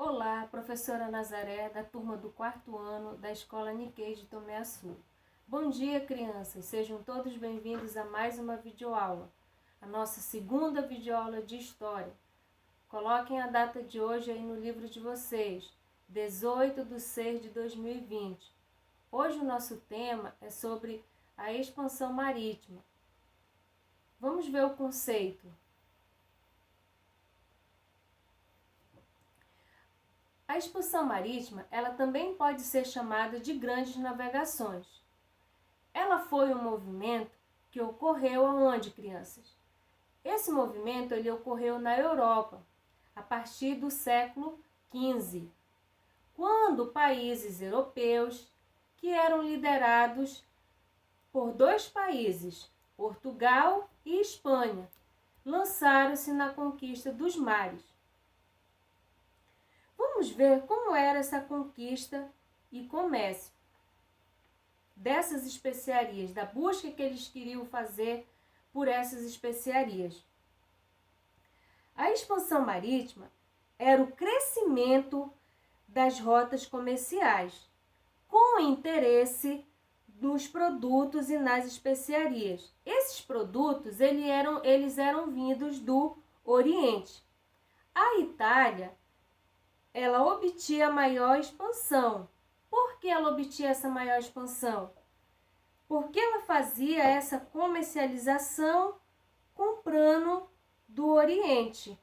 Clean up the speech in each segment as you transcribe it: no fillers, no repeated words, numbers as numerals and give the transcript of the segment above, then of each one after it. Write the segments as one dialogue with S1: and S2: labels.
S1: Olá, professora Nazaré, da turma do 4º ano da Escola Nikkei de Tomé Açu. Bom dia, crianças! Sejam todos bem-vindos a mais uma videoaula, a nossa segunda videoaula de História. Coloquem a data de hoje aí no livro de vocês, 18/6/2020. Hoje o nosso tema é sobre a expansão marítima. Vamos ver o conceito. A expansão marítima, ela também pode ser chamada de grandes navegações. Ela foi um movimento que ocorreu aonde, crianças? Esse movimento ele ocorreu na Europa, a partir do século XV, quando países europeus, que eram liderados por dois países, Portugal e Espanha, lançaram-se na conquista dos mares. Vamos ver como era essa conquista e comércio dessas especiarias, da busca que eles queriam fazer por essas especiarias. A expansão marítima era o crescimento das rotas comerciais, com interesse nos produtos e nas especiarias. Esses produtos eles eram vindos do Oriente. A Itália, ela obtinha maior expansão. Por que ela obtinha essa maior expansão? Porque ela fazia essa comercialização comprando do Oriente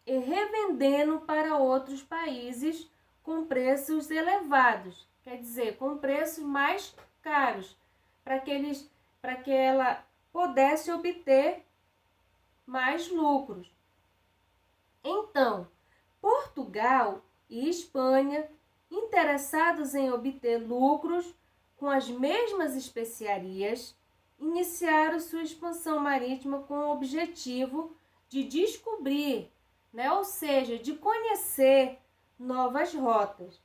S1: e revendendo para outros países com preços elevados, quer dizer, com preços mais caros, para que ela pudesse obter mais lucros. Então, Portugal e Espanha, interessados em obter lucros com as mesmas especiarias, iniciaram sua expansão marítima com o objetivo de descobrir, ou seja, de conhecer novas rotas.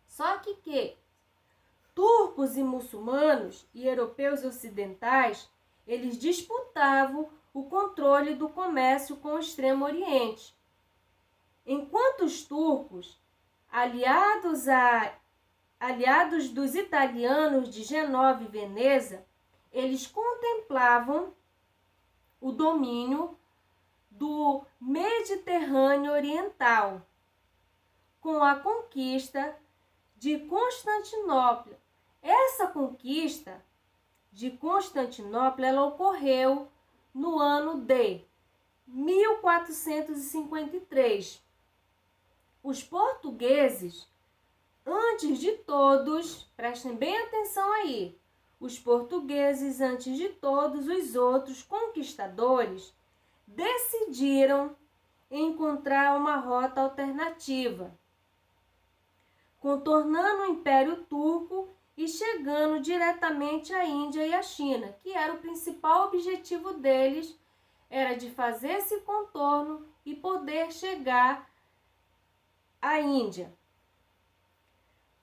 S1: Só que turcos e muçulmanos e europeus ocidentais, eles disputavam o controle do comércio com o Extremo Oriente. Enquanto os turcos, aliados dos italianos de Genova e Veneza, eles contemplavam o domínio do Mediterrâneo Oriental, com a conquista de Constantinopla. Essa conquista de Constantinopla ela ocorreu no ano de 1453. Os portugueses, antes de todos, prestem bem atenção aí, os portugueses, antes de todos os outros conquistadores, decidiram encontrar uma rota alternativa, contornando o Império Turco e chegando diretamente à Índia e à China, que era o principal objetivo deles, era de fazer esse contorno e poder chegar à Índia.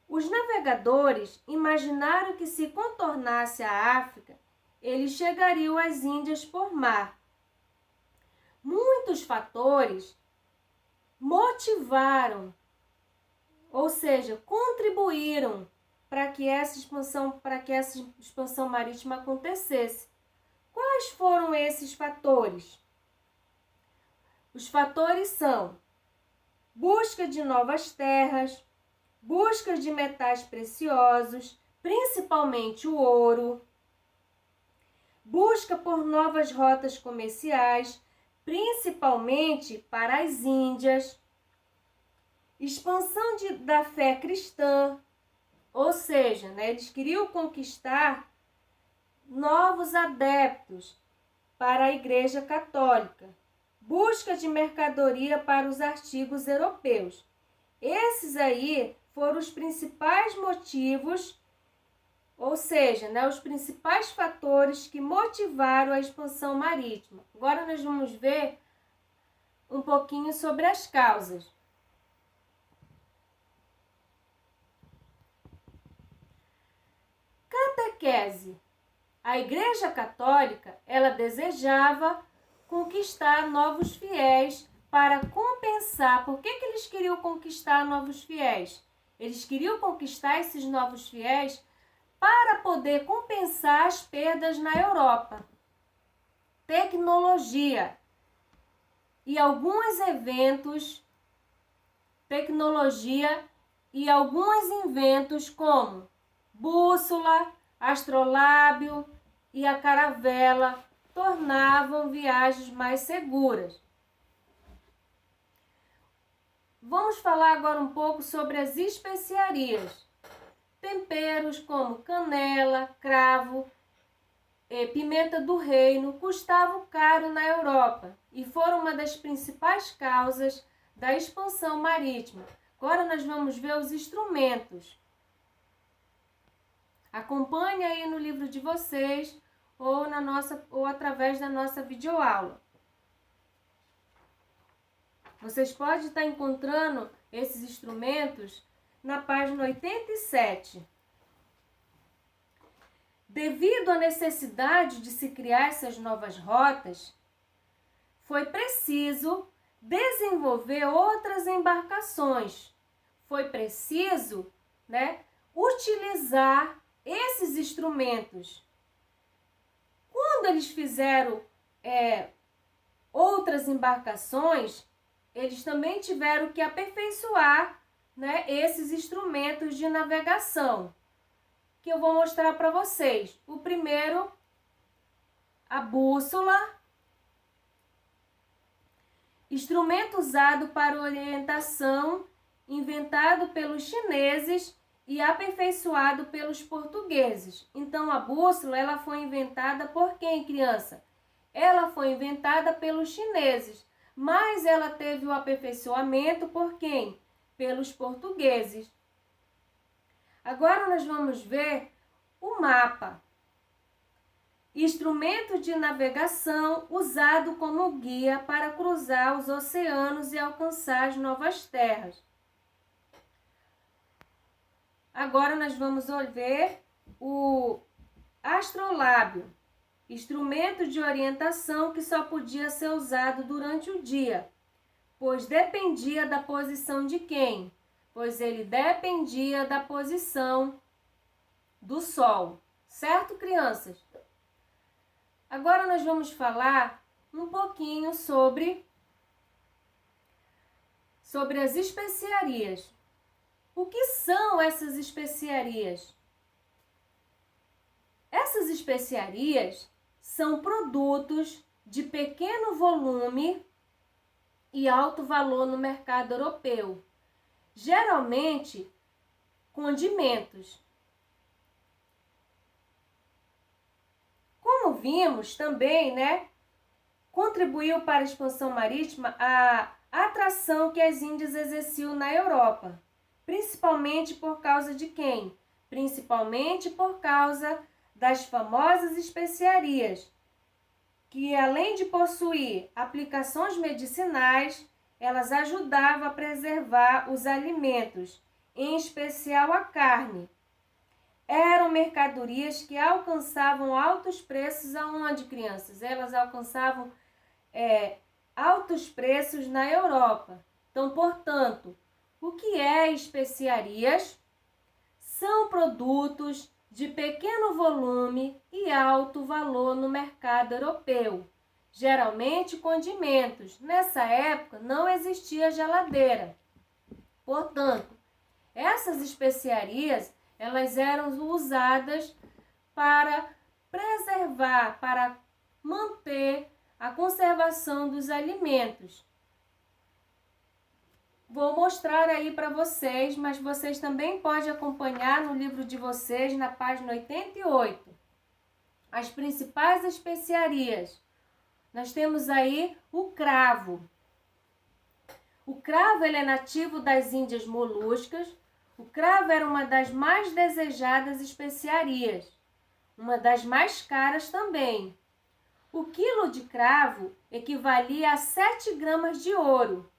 S1: Os navegadores imaginaram que se contornasse a África, eles chegariam às Índias por mar. Muitos fatores motivaram, ou seja, contribuíram para que essa expansão marítima acontecesse. Quais foram esses fatores? Os fatores são busca de novas terras, busca de metais preciosos, principalmente o ouro, busca por novas rotas comerciais, principalmente para as Índias, expansão da fé cristã, ou seja, eles queriam conquistar novos adeptos para a Igreja Católica, busca de mercadoria para os artigos europeus. Esses aí foram os principais motivos, ou seja, os principais fatores que motivaram a expansão marítima. Agora nós vamos ver um pouquinho sobre as causas. Catequese. A Igreja Católica, ela desejava conquistar novos fiéis para compensar. Por que eles queriam conquistar novos fiéis? Eles queriam conquistar esses novos fiéis para poder compensar as perdas na Europa. Tecnologia e alguns eventos, tecnologia e alguns inventos como bússola, astrolábio e a caravela tornavam viagens mais seguras. Vamos falar agora um pouco sobre as especiarias. Temperos como canela, cravo, pimenta do reino custavam caro na Europa e foram uma das principais causas da expansão marítima. Agora nós vamos ver os instrumentos. Acompanhe aí no livro de vocês ou através da nossa videoaula. Vocês podem estar encontrando esses instrumentos na página 87. Devido à necessidade de se criar essas novas rotas, foi preciso desenvolver outras embarcações. Foi preciso, utilizar esses instrumentos. Quando eles fizeram outras embarcações, eles também tiveram que aperfeiçoar, esses instrumentos de navegação, que eu vou mostrar para vocês. O primeiro, a bússola, instrumento usado para orientação, inventado pelos chineses e aperfeiçoado pelos portugueses. Então, a bússola, ela foi inventada por quem, criança? Ela foi inventada pelos chineses, mas ela teve o aperfeiçoamento por quem? Pelos portugueses. Agora nós vamos ver o mapa. Instrumento de navegação usado como guia para cruzar os oceanos e alcançar as novas terras. Agora nós vamos ver o astrolábio. Instrumento de orientação que só podia ser usado durante o dia, pois dependia da posição de quem? Pois ele dependia da posição do Sol. Certo, crianças? Agora nós vamos falar um pouquinho sobre as especiarias. O que são essas especiarias? Essas especiarias são produtos de pequeno volume e alto valor no mercado europeu. Geralmente, condimentos. Como vimos também, contribuiu para a expansão marítima a atração que as Índias exerciam na Europa. Principalmente por causa de quem? Principalmente por causa das famosas especiarias, que além de possuir aplicações medicinais, elas ajudavam a preservar os alimentos, em especial a carne. Eram mercadorias que alcançavam altos preços aonde, crianças? Elas alcançavam altos preços na Europa. Então, portanto, o que é especiarias? São produtos de pequeno volume e alto valor no mercado europeu. Geralmente condimentos. Nessa época não existia geladeira. Portanto, essas especiarias, elas eram usadas para preservar, para manter a conservação dos alimentos. Vou mostrar aí para vocês, mas vocês também podem acompanhar no livro de vocês, na página 88. As principais especiarias. Nós temos aí o cravo. O cravo ele é nativo das Índias Moluscas. O cravo era uma das mais desejadas especiarias, uma das mais caras também. O quilo de cravo equivalia a 7 gramas de ouro.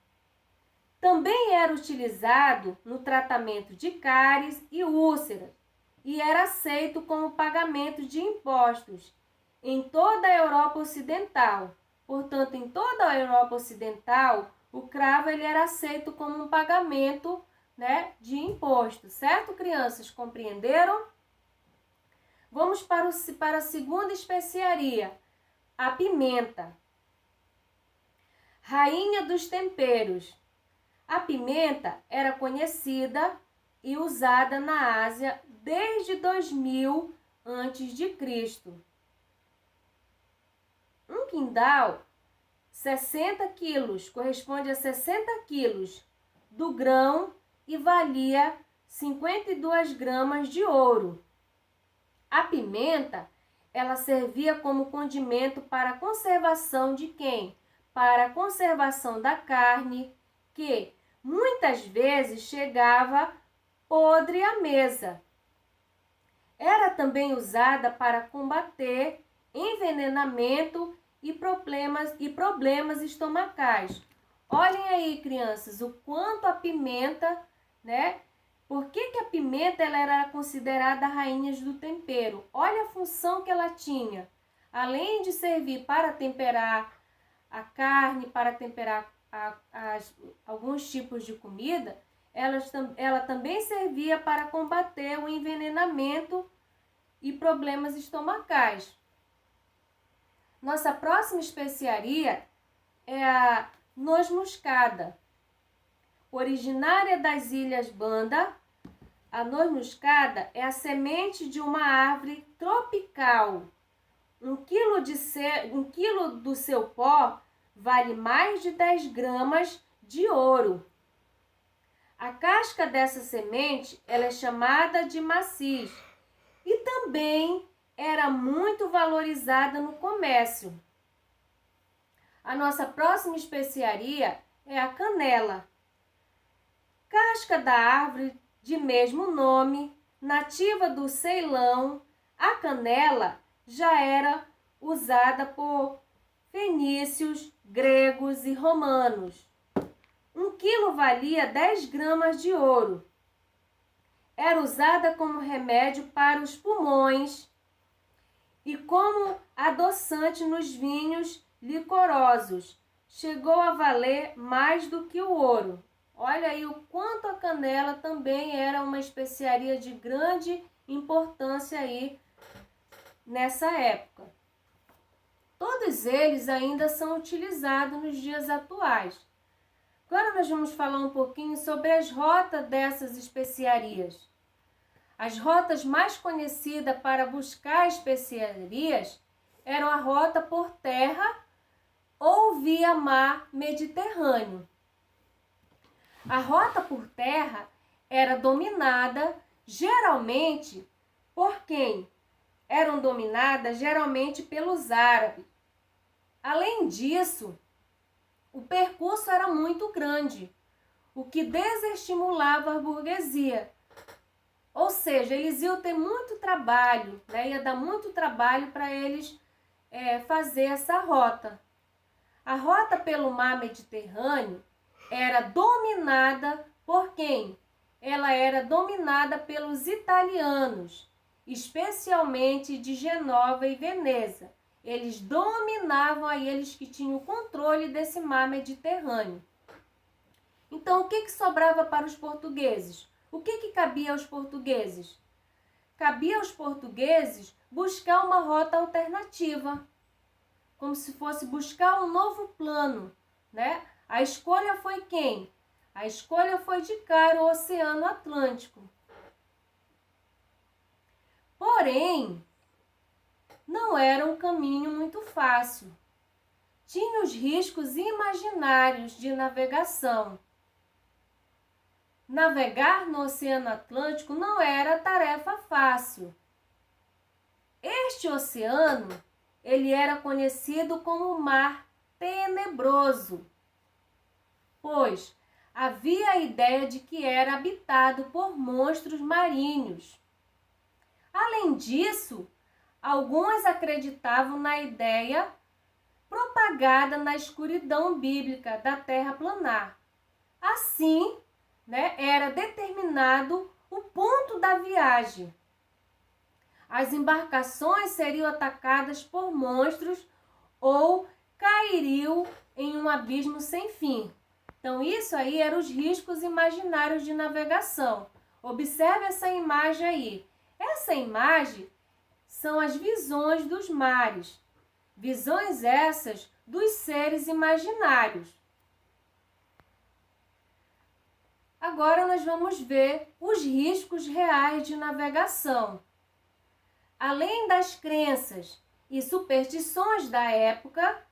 S1: Também era utilizado no tratamento de cáries e úlceras e era aceito como pagamento de impostos em toda a Europa Ocidental. Portanto, em toda a Europa Ocidental, O cravo ele era aceito como um pagamento, né, de imposto, certo, crianças? Compreenderam? Vamos para a segunda especiaria, a pimenta. Rainha dos temperos. A pimenta era conhecida e usada na Ásia desde 2000 antes de Cristo. Um quindal, 60 quilos, corresponde a 60 quilos do grão e valia 52 gramas de ouro. A pimenta, ela servia como condimento para a conservação de quem? Para a conservação da carne, que muitas vezes chegava podre à mesa. Era também usada para combater envenenamento e problemas estomacais. Olhem aí, crianças, o quanto a pimenta, né? Por que a pimenta ela era considerada a rainha do tempero? Olha a função que ela tinha. Além de servir para temperar a carne, para temperar alguns tipos de comida, ela também servia para combater o envenenamento e problemas estomacais. Nossa próxima especiaria é a noz moscada. Originária das Ilhas Banda, a noz moscada é a semente de uma árvore tropical. 1 quilo do seu pó vale mais de 10 gramas de ouro. A casca dessa semente ela é chamada de macis e também era muito valorizada no comércio. A nossa próxima especiaria é a canela. Casca da árvore de mesmo nome, nativa do Ceilão, a canela já era usada por fenícios, gregos e romanos. 1 quilo valia 10 gramas de ouro. Era usada como remédio para os pulmões e como adoçante nos vinhos licorosos. Chegou a valer mais do que o ouro. Olha aí o quanto a canela também era uma especiaria de grande importância aí nessa época. Todos eles ainda são utilizados nos dias atuais. Agora nós vamos falar um pouquinho sobre as rotas dessas especiarias. As rotas mais conhecidas para buscar especiarias eram a rota por terra ou via mar Mediterrâneo. A rota por terra era dominada geralmente por quem? Eram dominadas geralmente pelos árabes. Além disso, o percurso era muito grande, o que desestimulava a burguesia. Ou seja, eles iam ter muito trabalho, né? Ia dar muito trabalho para eles fazer essa rota. A rota pelo mar Mediterrâneo era dominada por quem? Ela era dominada pelos italianos, especialmente de Genova e Veneza. Eles dominavam aí, eles que tinham o controle desse mar Mediterrâneo. Então, o que sobrava para os portugueses? O que cabia aos portugueses? Cabia aos portugueses buscar uma rota alternativa, como se fosse buscar um novo plano, né? A escolha foi quem? A escolha foi de cara o Oceano Atlântico. Porém, não era um caminho muito fácil. Tinha os riscos imaginários de navegação. Navegar no Oceano Atlântico não era tarefa fácil. Este oceano, ele era conhecido como Mar Tenebroso, pois havia a ideia de que era habitado por monstros marinhos. Além disso, alguns acreditavam na ideia propagada na escuridão bíblica da terra planar. Assim, era determinado o ponto da viagem. As embarcações seriam atacadas por monstros ou cairiam em um abismo sem fim. Então, isso aí eram os riscos imaginários de navegação. Observe essa imagem aí. Essa imagem são as visões dos mares. Visões essas dos seres imaginários. Agora nós vamos ver os riscos reais de navegação. Além das crenças e superstições da época,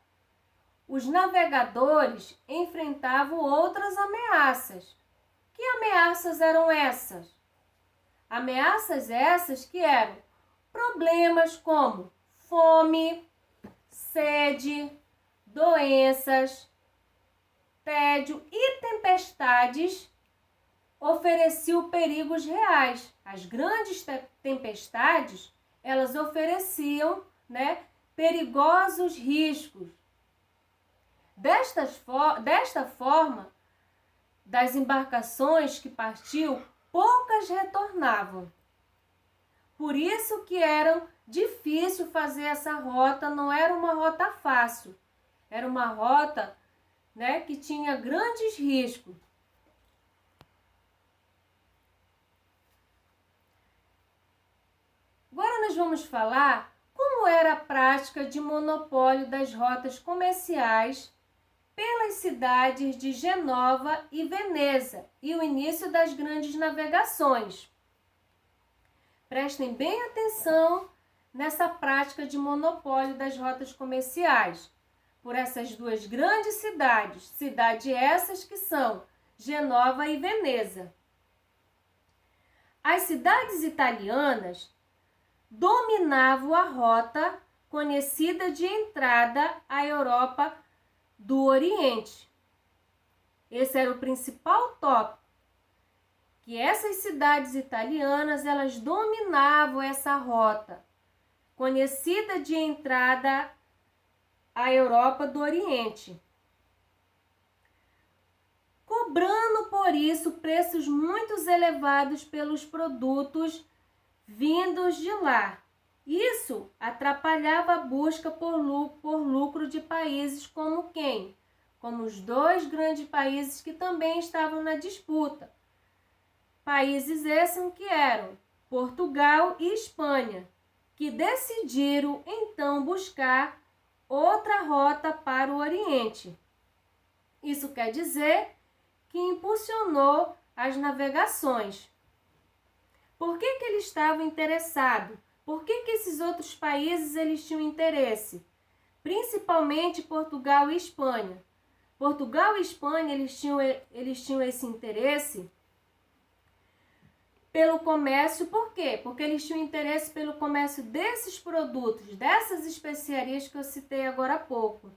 S1: os navegadores enfrentavam outras ameaças. Que ameaças eram essas? Ameaças essas que eram problemas como fome, sede, doenças, tédio e tempestades ofereciam perigos reais. As grandes tempestades, elas ofereciam, perigosos riscos. Desta forma, das embarcações que partiu, poucas retornavam. Por isso que era difícil fazer essa rota, não era uma rota fácil. Era uma rota, que tinha grandes riscos. Agora nós vamos falar como era a prática de monopólio das rotas comerciais pelas cidades de Genova e Veneza e o início das grandes navegações. Prestem bem atenção nessa prática de monopólio das rotas comerciais por essas duas grandes cidades, cidades essas que são Genova e Veneza. As cidades italianas dominavam a rota conhecida de entrada à Europa do Oriente. Esse era o principal tópico, que essas cidades italianas, elas dominavam essa rota, conhecida de entrada à Europa do Oriente, cobrando por isso preços muito elevados pelos produtos vindos de lá. Isso atrapalhava a busca por lucro de países como quem? Como os dois grandes países que também estavam na disputa. Países esses que eram Portugal e Espanha, que decidiram então buscar outra rota para o Oriente. Isso quer dizer que impulsionou as navegações. Por que eles estavam interessados? Por que esses outros países eles tinham interesse? Principalmente Portugal e Espanha. Portugal e Espanha eles tinham esse interesse pelo comércio. Por quê? Porque eles tinham interesse pelo comércio desses produtos, dessas especiarias que eu citei agora há pouco.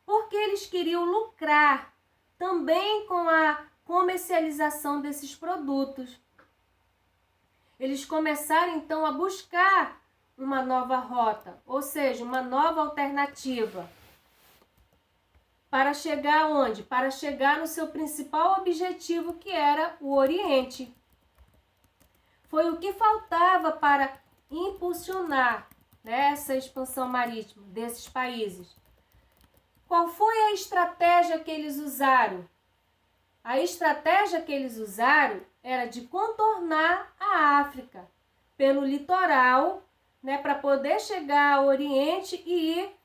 S1: Porque eles queriam lucrar também com a comercialização desses produtos. Eles começaram então a buscar uma nova rota, ou seja, uma nova alternativa. Para chegar aonde? Para chegar no seu principal objetivo, que era o Oriente. Foi o que faltava para impulsionar essa expansão marítima desses países. Qual foi a estratégia que eles usaram? A estratégia que eles usaram era de contornar a África pelo litoral, para poder chegar ao Oriente e ir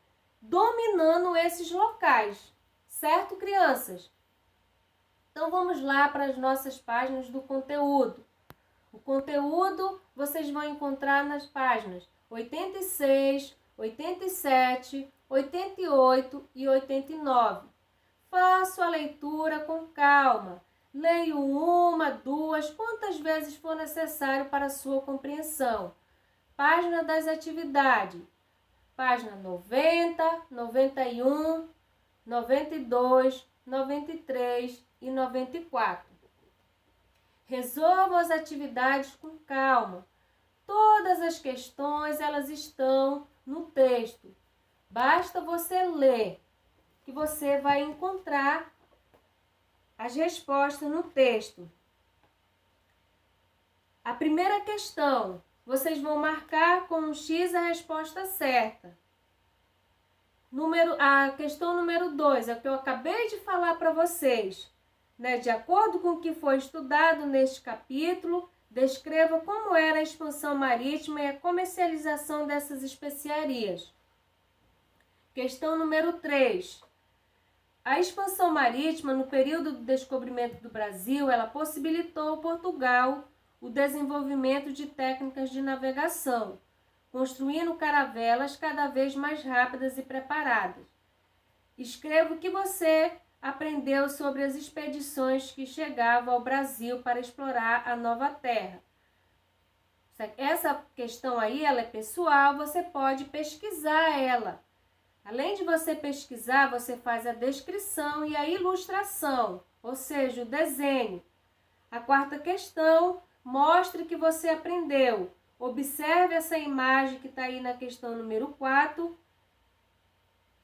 S1: dominando esses locais. Certo, crianças? Então vamos lá para as nossas páginas do conteúdo. O conteúdo vocês vão encontrar nas páginas 86, 87, 88 e 89. Faço a leitura com calma. Leio uma, duas, quantas vezes for necessário para a sua compreensão. Página das atividades. Página 90, 91, 92, 93 e 94. Resolva as atividades com calma. Todas as questões, elas estão no texto. Basta você ler, que você vai encontrar as respostas no texto. A primeira questão, vocês vão marcar com um X a resposta certa. A questão número 2, é o que eu acabei de falar para vocês. Né? De acordo com o que foi estudado neste capítulo, descreva como era a expansão marítima e a comercialização dessas especiarias. Questão número 3. A expansão marítima, no período do descobrimento do Brasil, ela possibilitou ao Portugal o desenvolvimento de técnicas de navegação, construindo caravelas cada vez mais rápidas e preparadas. Escreva o que você aprendeu sobre as expedições que chegavam ao Brasil para explorar a nova terra. Essa questão aí, ela é pessoal, você pode pesquisar ela. Além de você pesquisar, você faz a descrição e a ilustração, ou seja, o desenho. A quarta questão, mostre que você aprendeu. Observe essa imagem que está aí na questão número 4.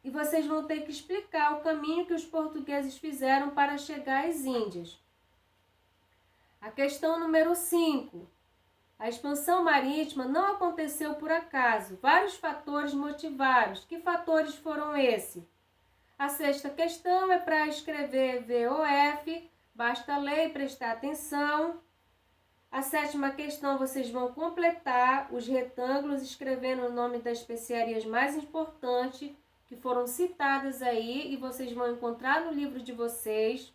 S1: E vocês vão ter que explicar o caminho que os portugueses fizeram para chegar às Índias. A questão número 5. A expansão marítima não aconteceu por acaso. Vários fatores motivaram. Que fatores foram esses? A sexta questão é para escrever VOF. Basta ler e prestar atenção. A sétima questão, vocês vão completar os retângulos escrevendo o nome das especiarias mais importantes que foram citadas aí e vocês vão encontrar no livro de vocês.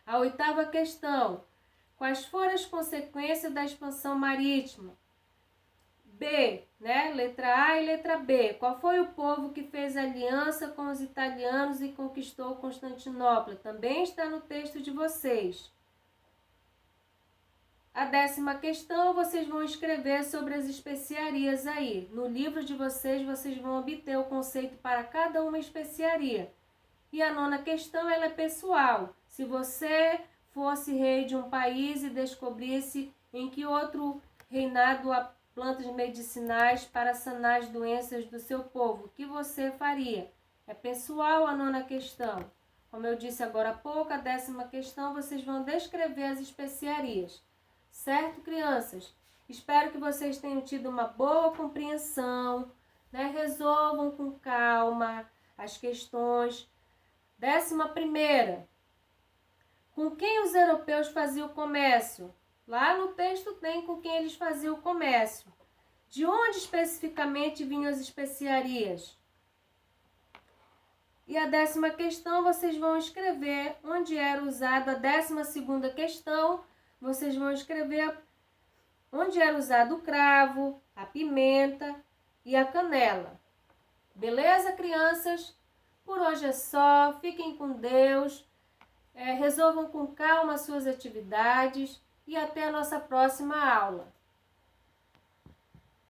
S1: A oitava questão, quais foram as consequências da expansão marítima? B, né? Letra A e letra B. Qual foi o povo que fez aliança com os italianos e conquistou Constantinopla? Também está no texto de vocês. A 10ª questão, vocês vão escrever sobre as especiarias aí. No livro de vocês, vocês vão obter o conceito para cada uma especiaria. E a 9ª questão, ela é pessoal. Se você fosse rei de um país e descobrisse em que outro reinado há plantas medicinais para sanar as doenças do seu povo, o que você faria? É pessoal a 9ª questão. Como eu disse agora há pouco, a 10ª questão, vocês vão descrever as especiarias. Certo, crianças? Espero que vocês tenham tido uma boa compreensão, né? Resolvam com calma as questões. 11ª. Com quem os europeus faziam comércio? Lá no texto tem com quem eles faziam o comércio. De onde especificamente vinham as especiarias? E a 10ª questão, vocês vão escrever onde era usado. A 12ª questão, vocês vão escrever onde era usado o cravo, a pimenta e a canela. Beleza, crianças? Por hoje é só. Fiquem com Deus. Resolvam com calma as suas atividades e até a nossa próxima aula.